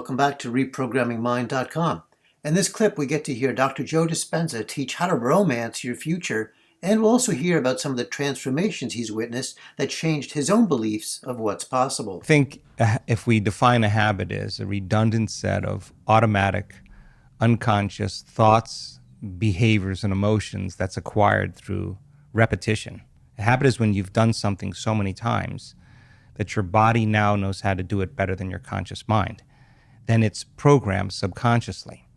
Welcome back to reprogrammingmind.com. In this clip, we get to hear Dr. Joe Dispenza teach how to romance your future, and we'll also hear about some of the transformations he's witnessed that changed his own beliefs of what's possible. I think if we define a habit as a redundant set of automatic, unconscious thoughts, behaviors, and emotions that's acquired through repetition. A habit is when you've done something so many times that your body now knows how to do it better than your conscious mind. Then it's programmed subconsciously.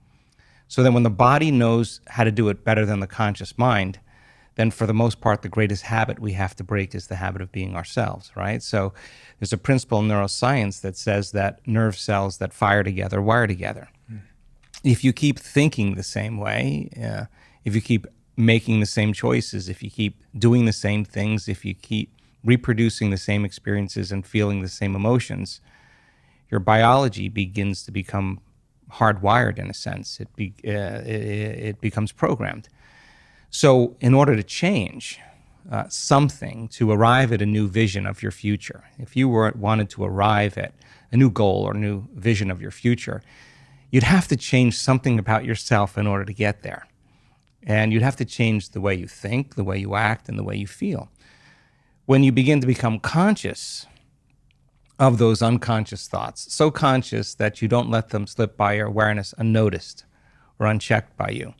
So then when the body knows how to do it better than the conscious mind, then for the most part, the greatest habit we have to break is the habit of being ourselves, right? So there's a principle in neuroscience that says that nerve cells that fire together wire together. If you keep thinking the same way, if you keep making the same choices, if you keep doing the same things, if you keep reproducing the same experiences and feeling the same emotions, your biology begins to become hardwired in a sense. It becomes programmed. So in order to change something, to arrive at a new vision of your future, if you wanted to arrive at a new goal or new vision of your future, you'd have to change something about yourself in order to get there. And you'd have to change the way you think, the way you act, and the way you feel. When you begin to become conscious of those unconscious thoughts, so conscious that you don't let them slip by your awareness unnoticed or unchecked by you.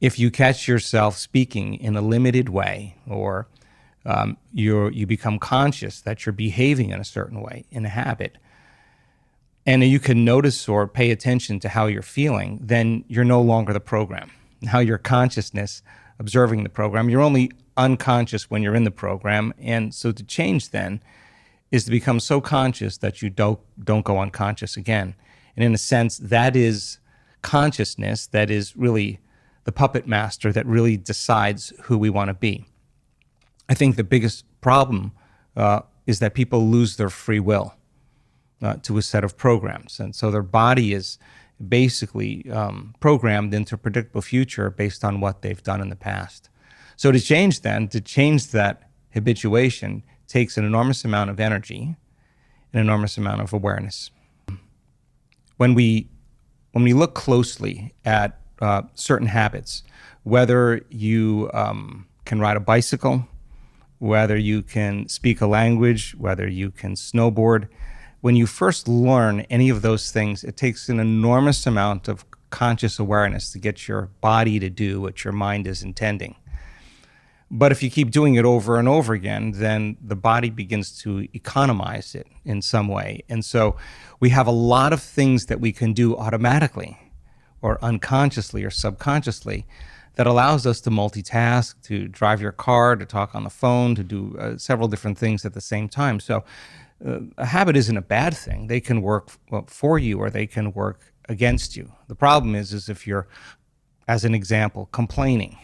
If you catch yourself speaking in a limited way, or you become conscious that you're behaving in a certain way, in a habit, and you can notice or pay attention to how you're feeling, then you're no longer the program. Now your consciousness observing the program. You're only unconscious when you're in the program. And so to change then is to become so conscious that you don't go unconscious again. And in a sense, that is consciousness that is really the puppet master that really decides who we want to be. I think the biggest problem is that people lose their free will to a set of programs. And so their body is basically programmed into a predictable future based on what they've done in the past. So to change that habituation takes an enormous amount of energy, an enormous amount of awareness. When we look closely at certain habits, whether you can ride a bicycle, whether you can speak a language, whether you can snowboard, when you first learn any of those things, it takes an enormous amount of conscious awareness to get your body to do what your mind is intending. But if you keep doing it over and over again, then the body begins to economize it in some way. And so we have a lot of things that we can do automatically or unconsciously or subconsciously that allows us to multitask, to drive your car, to talk on the phone, to do several different things at the same time. So a habit isn't a bad thing. They can work for you or they can work against you. The problem is if you're, as an example, complaining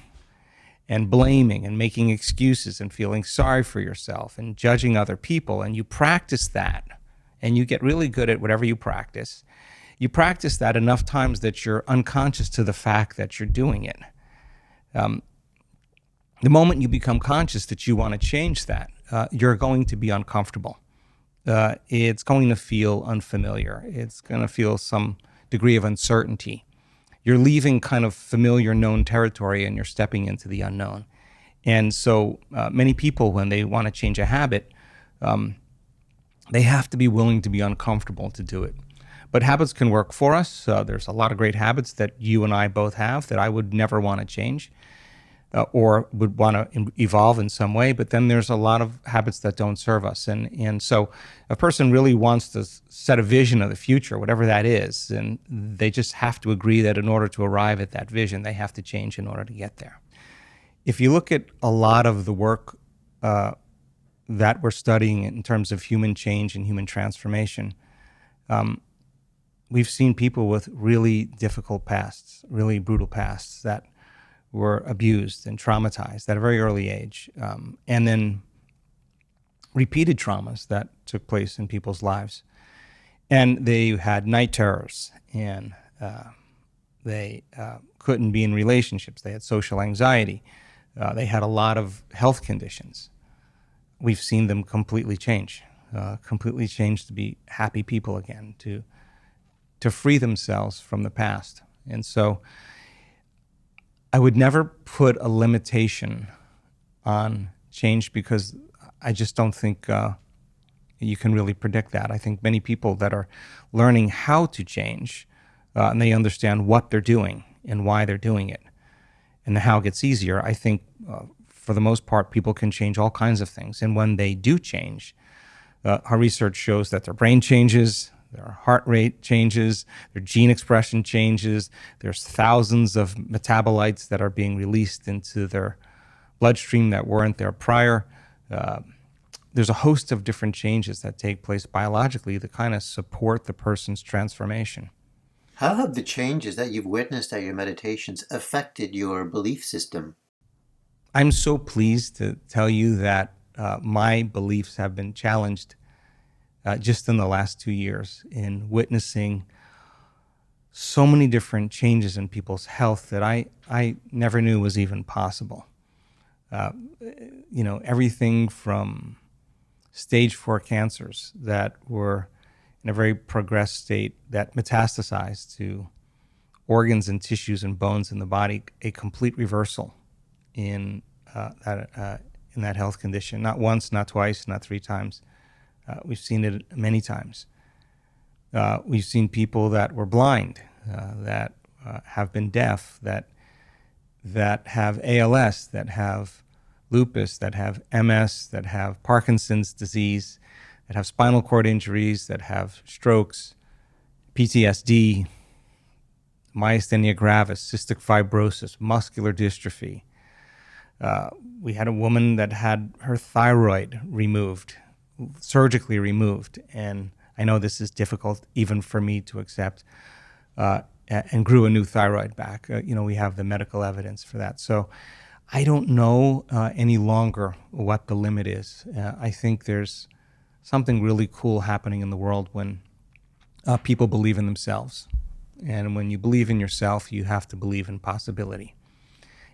and blaming and making excuses and feeling sorry for yourself and judging other people, and you practice that and you get really good at whatever you practice that enough times that you're unconscious to the fact that you're doing it. The moment you become conscious that you want to change that, you're going to be uncomfortable. It's going to feel unfamiliar. It's going to feel some degree of uncertainty. You're leaving kind of familiar known territory and you're stepping into the unknown. And so many people, when they want to change a habit, they have to be willing to be uncomfortable to do it. But habits can work for us. There's a lot of great habits that you and I both have that I would never want to change or would want to evolve in some way. But then there's a lot of habits that don't serve us. And so a person really wants to set a vision of the future, whatever that is, and they just have to agree that in order to arrive at that vision, they have to change in order to get there. If you look at a lot of the work that we're studying in terms of human change and human transformation, we've seen people with really difficult pasts, really brutal pasts that were abused and traumatized at a very early age, and then repeated traumas that took place in people's lives. And they had night terrors, and they couldn't be in relationships. They had social anxiety. They had a lot of health conditions. We've seen them completely change to be happy people again, to to free themselves from the past. And so I would never put a limitation on change because I just don't think you can really predict that. I think many people that are learning how to change and they understand what they're doing and why they're doing it and the how gets easier. I think for the most part, people can change all kinds of things. And when they do change, our research shows that their brain changes, their heart rate changes, their gene expression changes. There's thousands of metabolites that are being released into their bloodstream that weren't there prior. There's a host of different changes that take place biologically that kind of support the person's transformation. How have the changes that you've witnessed at your meditations affected your belief system? I'm so pleased to tell you that my beliefs have been challenged just in the last 2 years in witnessing so many different changes in people's health that I never knew was even possible. Everything from stage 4 cancers that were in a very progressed state that metastasized to organs and tissues and bones in the body, a complete reversal in that health condition. Not once, not twice, not 3 times. We've seen it many times. We've seen people that were blind, that have been deaf, that have ALS, that have lupus, that have MS, that have Parkinson's disease, that have spinal cord injuries, that have strokes, PTSD, myasthenia gravis, cystic fibrosis, muscular dystrophy. We had a woman that had her thyroid removed, surgically removed, and I know this is difficult even for me to accept, and grew a new thyroid back. We have the medical evidence for that. So I don't know any longer what the limit is. I think there's something really cool happening in the world when people believe in themselves. And when you believe in yourself, you have to believe in possibility.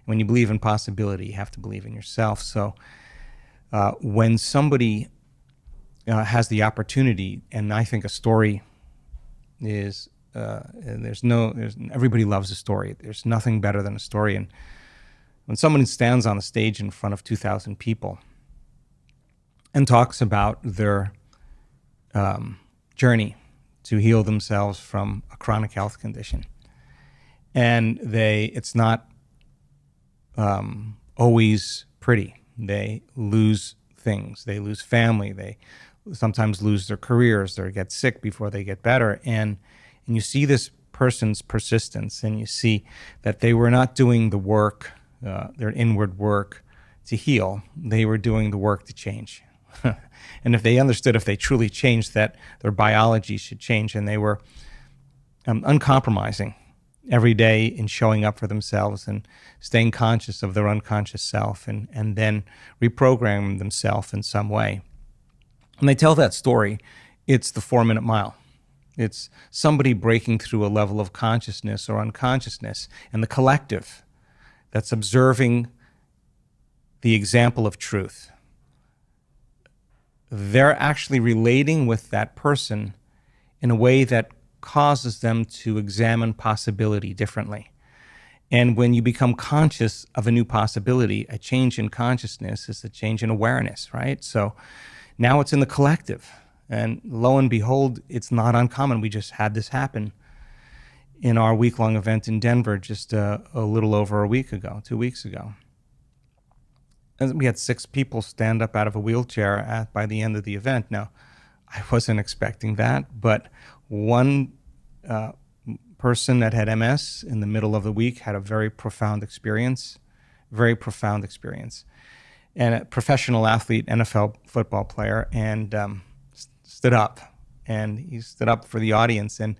When you believe in possibility, you have to believe in yourself. So when somebody has the opportunity, and I think a story is, everybody loves a story. There's nothing better than a story. And when someone stands on a stage in front of 2,000 people and talks about their journey to heal themselves from a chronic health condition, and it's not always pretty. They lose things. They lose family. They sometimes lose their careers. They get sick before they get better. And you see this person's persistence, and you see that they were not doing the work, their inward work to heal. They were doing the work to change. And if they understood, if they truly changed, that their biology should change, and they were uncompromising every day in showing up for themselves and staying conscious of their unconscious self, and then reprogramming themselves in some way. When they tell that story, it's the 4-minute mile. It's somebody breaking through a level of consciousness or unconsciousness, and the collective that's observing the example of truth. They're actually relating with that person in a way that causes them to examine possibility differently. And when you become conscious of a new possibility, a change in consciousness is a change in awareness, right? So now it's in the collective. And lo and behold, it's not uncommon. We just had this happen in our week-long event in Denver just a little over a week ago, 2 weeks ago. And we had 6 people stand up out of a wheelchair by the end of the event. Now, I wasn't expecting that, but one person that had MS in the middle of the week had a very profound experience. And a professional athlete, NFL football player, and stood up. And he stood up for the audience. And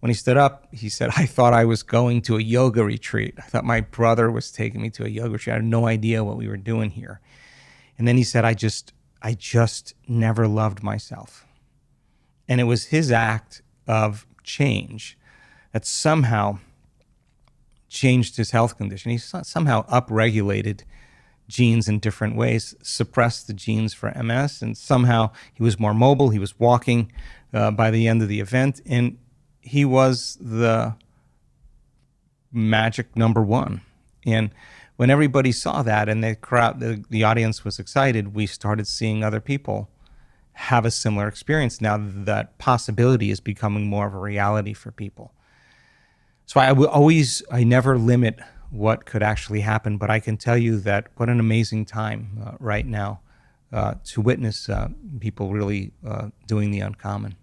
when he stood up, he said, "I thought I was going to a yoga retreat. I thought my brother was taking me to a yoga retreat. I had no idea what we were doing here." And then he said, I just never loved myself. And it was his act of change that somehow changed his health condition. He somehow upregulated genes in different ways, suppressed the genes for MS, and somehow he was more mobile. He was walking by the end of the event, and he was the magic number one. And when everybody saw that and the crowd, the audience was excited, we started seeing other people have a similar experience. Now that possibility is becoming more of a reality for people. So I never limit what could actually happen, but I can tell you that what an amazing time right now to witness people really doing the uncommon.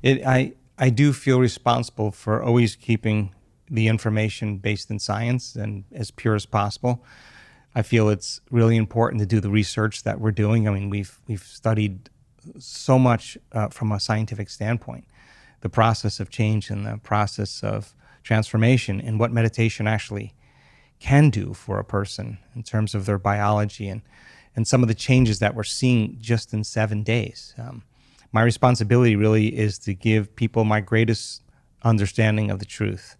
I do feel responsible for always keeping the information based in science and as pure as possible. I feel it's really important to do the research that we're doing. I mean, we've studied so much from a scientific standpoint, the process of change and the process of transformation and what meditation actually can do for a person in terms of their biology and some of the changes that we're seeing just in 7 days. My responsibility really is to give people my greatest understanding of the truth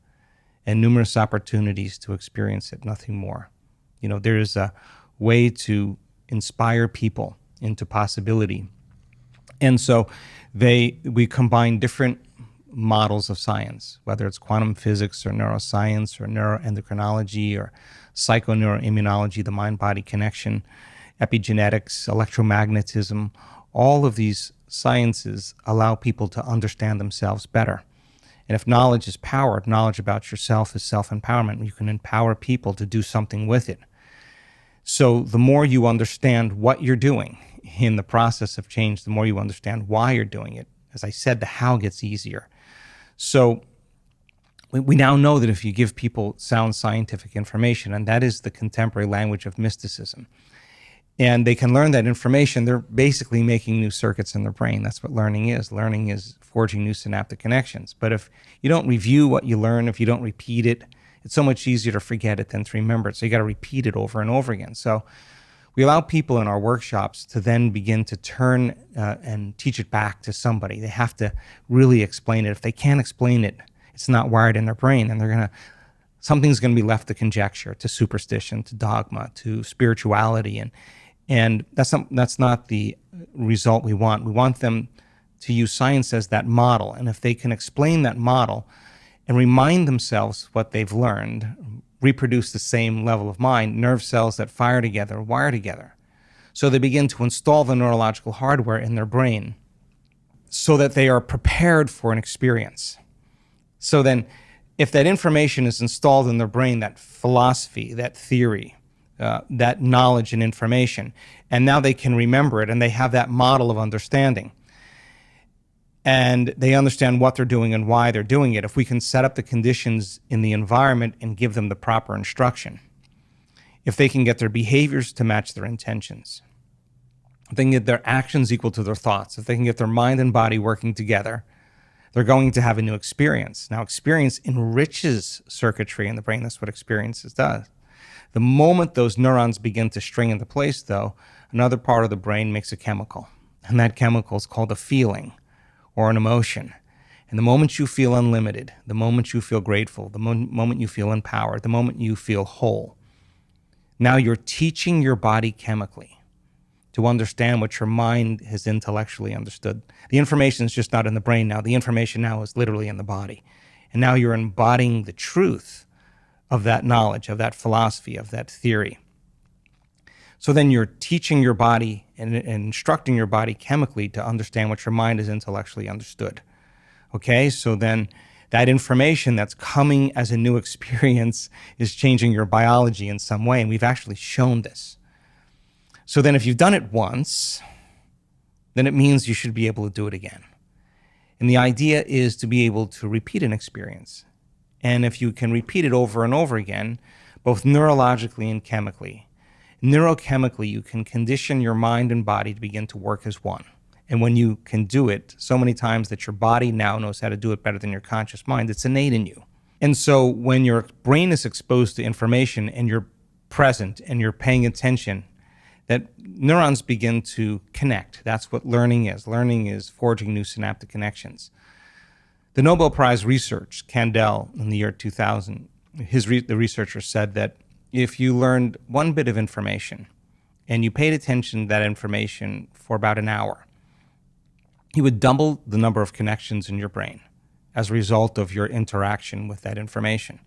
and numerous opportunities to experience it, nothing more. You know, there is a way to inspire people into possibility. And so we combine different models of science, whether it's quantum physics or neuroscience or neuroendocrinology or psychoneuroimmunology, the mind-body connection, epigenetics, electromagnetism. All of these sciences allow people to understand themselves better. And if knowledge is power, knowledge about yourself is self-empowerment. You can empower people to do something with it. So the more you understand what you're doing in the process of change, the more you understand why you're doing it. As I said, the how gets easier. So we now know that if you give people sound scientific information, and that is the contemporary language of mysticism, and they can learn that information, they're basically making new circuits in their brain. That's what learning is. Learning is forging new synaptic connections. But if you don't review what you learn, if you don't repeat it, it's so much easier to forget it than to remember it. So you got to repeat it over and over again. So we allow people in our workshops to then begin to turn and teach it back to somebody. They have to really explain it. If they can't explain it, it's not wired in their brain, and something's going to be left to conjecture, to superstition, to dogma, to spirituality, and that's not the result we want. We want them to use science as that model. And if they can explain that model and remind themselves what they've learned, reproduce the same level of mind, nerve cells that fire together, wire together. So they begin to install the neurological hardware in their brain so that they are prepared for an experience. So then if that information is installed in their brain, that philosophy, that theory, that knowledge and information, and now they can remember it and they have that model of understanding. And they understand what they're doing and why they're doing it. If we can set up the conditions in the environment and give them the proper instruction, if they can get their behaviors to match their intentions, if they can get their actions equal to their thoughts, if they can get their mind and body working together, they're going to have a new experience. Now, experience enriches circuitry in the brain. That's what experiences does. The moment those neurons begin to string into place, though, another part of the brain makes a chemical. And that chemical is called a feeling or an emotion. And the moment you feel unlimited, the moment you feel grateful, the moment you feel empowered, the moment you feel whole, now you're teaching your body chemically to understand what your mind has intellectually understood. The information is just not in the brain now. The information now is literally in the body. And now you're embodying the truth of that knowledge, of that philosophy, of that theory. So then you're teaching your body and instructing your body chemically to understand what your mind has intellectually understood. Okay, so then that information that's coming as a new experience is changing your biology in some way, and we've actually shown this. So then if you've done it once, then it means you should be able to do it again. And the idea is to be able to repeat an experience. And if you can repeat it over and over again, both neurologically and chemically, neurochemically, you can condition your mind and body to begin to work as one. And when you can do it so many times that your body now knows how to do it better than your conscious mind, it's innate in you. And so when your brain is exposed to information and you're present and you're paying attention, that neurons begin to connect. That's what learning is. Learning is forging new synaptic connections. The Nobel Prize research, Kandel, in the year 2000, the researcher said that if you learned one bit of information and you paid attention to that information for about an hour, you would double the number of connections in your brain. as a result of your interaction with that information.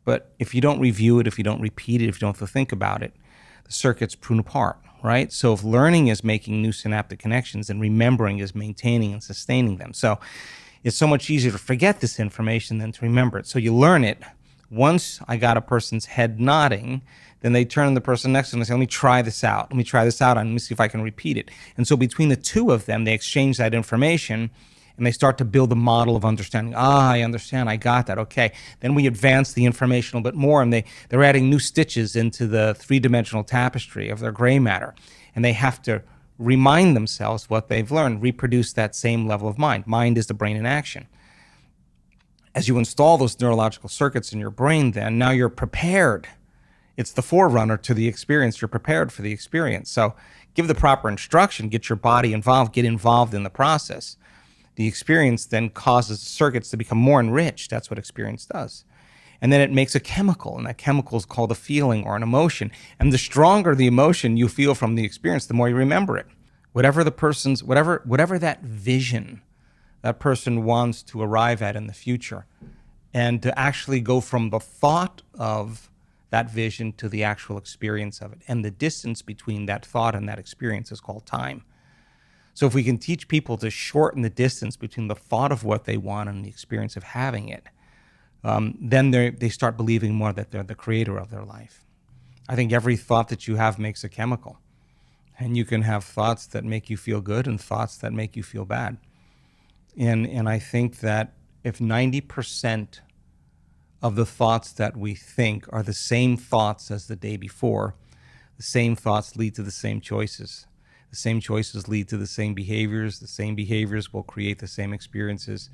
But if you don't review it, if you don't repeat it, if you don't think about it, the circuits prune apart, right? So if learning is making new synaptic connections, and remembering is maintaining and sustaining them. So it's so much easier to forget this information than to remember it. So you learn it. Once I got a person's head nodding, then they turn to the person next to them and say, let me try this out. Let me try this out and let me see if I can repeat it. And so between the two of them, they exchange that information and they start to build a model of understanding. I understand, I got that, okay. Then we advance the information a little bit more, and they're adding new stitches into the three-dimensional tapestry of their gray matter. And they have to remind themselves what they've learned, reproduce that same level of mind. Mind is the brain in action. As you install those neurological circuits in your brain, then now you're prepared. It's the forerunner to the experience. You're prepared for the experience. So give the proper instruction, get your body involved, get involved in the process. The experience then causes circuits to become more enriched. That's what experience does. And then it makes a chemical, and that chemical is called a feeling or an emotion. And the stronger the emotion you feel from the experience, the more you remember it. Whatever that vision that person wants to arrive at in the future, and to actually go from the thought of that vision to the actual experience of it. And the distance between that thought and that experience is called time. So if we can teach people to shorten the distance between the thought of what they want and the experience of having it, then they start believing more that they're the creator of their life. I think every thought that you have makes a chemical. And you can have thoughts that make you feel good and thoughts that make you feel bad. And I think that if 90% of the thoughts that we think are the same thoughts as the day before, the same thoughts lead to the same choices. The same choices lead to the same behaviors. The same behaviors will create the same experiences.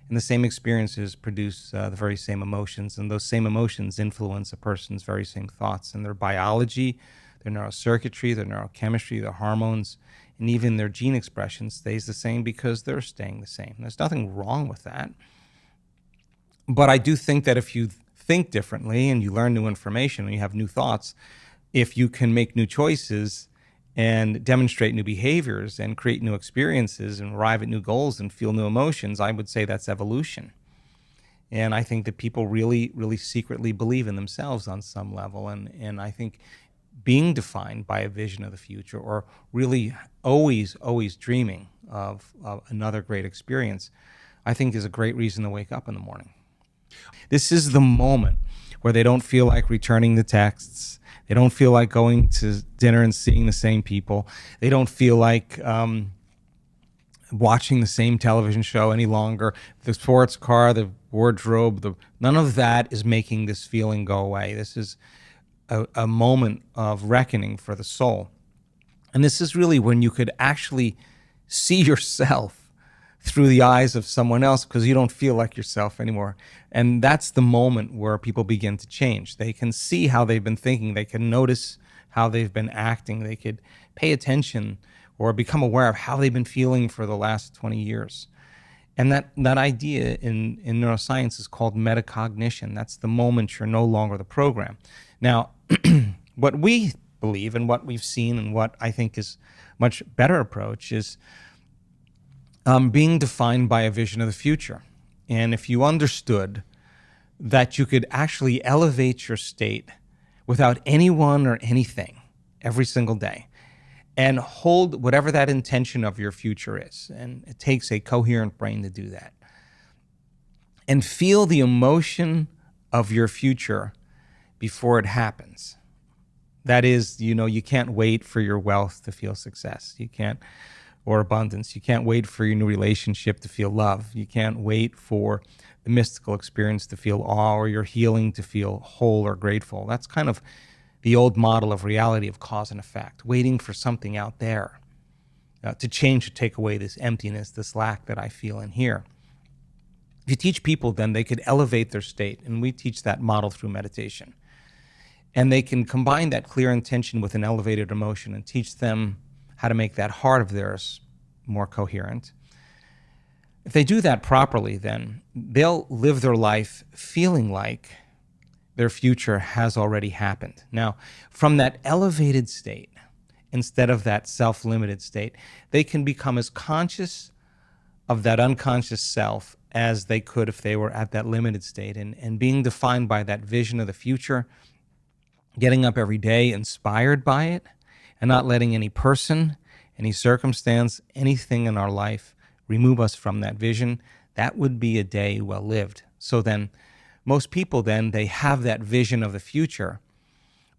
And the same experiences produce the very same emotions. And those same emotions influence a person's very same thoughts. And their biology, their neurocircuitry, their neurochemistry, their hormones, and even their gene expression stays the same because they're staying the same. There's nothing wrong with that. But I do think that if you think differently and you learn new information and you have new thoughts, if you can make new choices and demonstrate new behaviors and create new experiences and arrive at new goals and feel new emotions, I would say that's evolution. And I think that people really, really secretly believe in themselves on some level. And I think being defined by a vision of the future, or really always dreaming of another great experience, I think is a great reason to wake up in the morning. This is the moment where they don't feel like returning the texts. They don't feel like going to dinner and seeing the same people. They don't feel like watching the same television show any longer. The sports car, the wardrobe, none of that is making this feeling go away. This is a moment of reckoning for the soul. And this is really when you could actually see yourself through the eyes of someone else, because you don't feel like yourself anymore. And that's the moment where people begin to change. They can see how they've been thinking. They can notice how they've been acting. They could pay attention or become aware of how they've been feeling for the last 20 years. And that idea in neuroscience is called metacognition. That's the moment you're no longer the program. Now, what we believe and what we've seen and what I think is much better approach is being defined by a vision of the future. And if you understood that you could actually elevate your state without anyone or anything every single day and hold whatever that intention of your future is, and it takes a coherent brain to do that, and feel the emotion of your future before it happens. That is, you can't wait for your wealth to feel success. You can't, or abundance. You can't wait for your new relationship to feel love. You can't wait for the mystical experience to feel awe, or your healing to feel whole or grateful. That's kind of the old model of reality of cause and effect, waiting for something out there to change, to take away this emptiness, this lack that I feel in here. If you teach people, then they could elevate their state, and we teach that model through meditation. And they can combine that clear intention with an elevated emotion and teach them how to make that heart of theirs more coherent. If they do that properly, then they'll live their life feeling like their future has already happened. Now, from that elevated state, instead of that self-limited state, they can become as conscious of that unconscious self as they could if they were at that limited state, and being defined by that vision of the future, getting up every day inspired by it, and not letting any person, any circumstance, anything in our life remove us from that vision. That would be a day well lived. So then most people then, they have that vision of the future,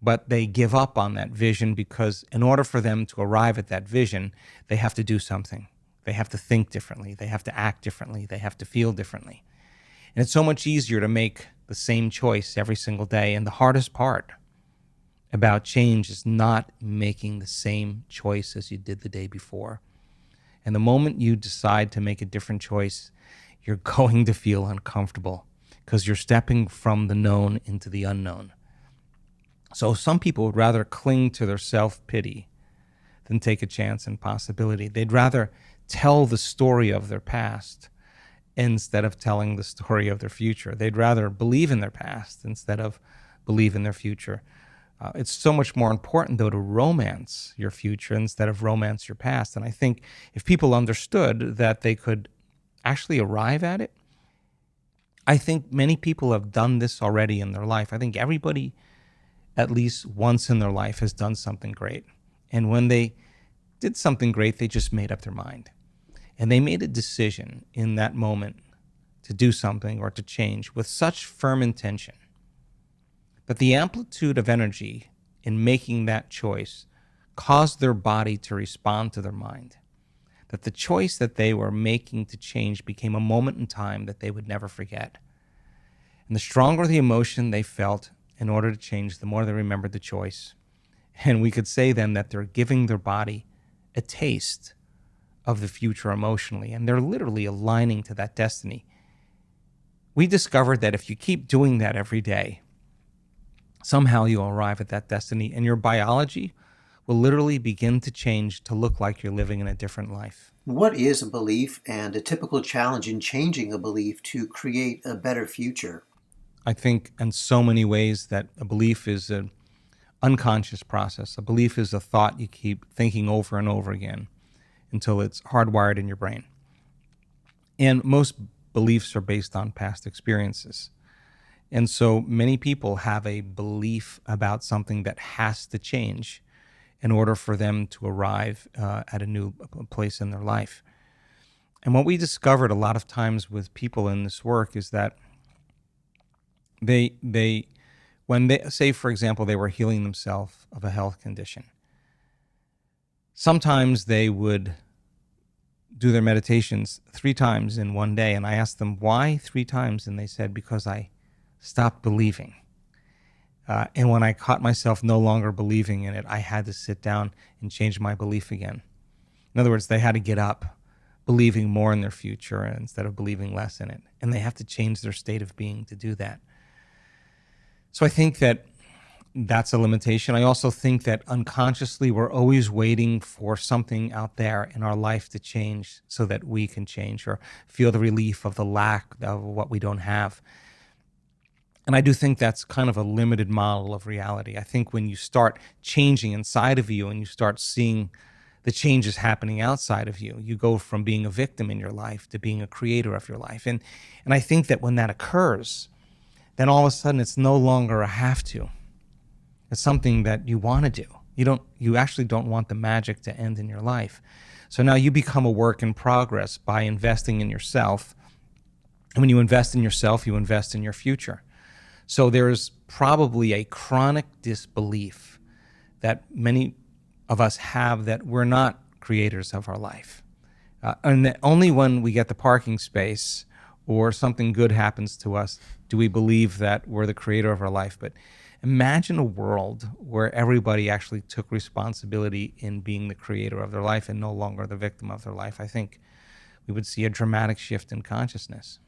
but they give up on that vision because in order for them to arrive at that vision, they have to do something. They have to think differently. They have to act differently. They have to feel differently. And it's so much easier to make the same choice every single day. And the hardest part about change is not making the same choice as you did the day before. And the moment you decide to make a different choice, you're going to feel uncomfortable because you're stepping from the known into the unknown. So some people would rather cling to their self-pity than take a chance and possibility. They'd rather tell the story of their past instead of telling the story of their future. They'd rather believe in their past instead of believe in their future. It's so much more important, though, to romance your future instead of romance your past. And I think if people understood that they could actually arrive at it, I think many people have done this already in their life. I think everybody, at least once in their life, has done something great. And when they did something great, they just made up their mind. And they made a decision in that moment to do something or to change with such firm intention that the amplitude of energy in making that choice caused their body to respond to their mind. That the choice that they were making to change became a moment in time that they would never forget. And the stronger the emotion they felt in order to change, the more they remembered the choice. And we could say then that they're giving their body a taste of the future emotionally, and they're literally aligning to that destiny. We discovered that if you keep doing that every day, somehow you'll arrive at that destiny, and your biology will literally begin to change to look like you're living in a different life. What is a belief and a typical challenge in changing a belief to create a better future? I think in so many ways that a belief is an unconscious process. A belief is a thought you keep thinking over and over again until it's hardwired in your brain. And most beliefs are based on past experiences. And so many people have a belief about something that has to change in order for them to arrive at a new place in their life. And what we discovered a lot of times with people in this work is that when they say, for example, they were healing themselves of a health condition, sometimes they would do their meditations 3 times in one day. And I asked them, why 3 times? And they said, because I stopped believing. And when I caught myself no longer believing in it, I had to sit down and change my belief again. In other words, they had to get up believing more in their future instead of believing less in it. And they have to change their state of being to do that. So I think that that's a limitation. I also think that unconsciously we're always waiting for something out there in our life to change so that we can change or feel the relief of the lack of what we don't have. And I do think that's kind of a limited model of reality. I think when you start changing inside of you and you start seeing the changes happening outside of you, you go from being a victim in your life to being a creator of your life. And I think that when that occurs, then all of a sudden it's no longer a have to. It's something that you want to do. You actually don't want the magic to end in your life. So now you become a work in progress by investing in yourself. And when you invest in yourself, you invest in your future. So there's probably a chronic disbelief that many of us have that we're not creators of our life. And that only when we get the parking space or something good happens to us do we believe that we're the creator of our life. But imagine a world where everybody actually took responsibility in being the creator of their life and no longer the victim of their life. I think we would see a dramatic shift in consciousness.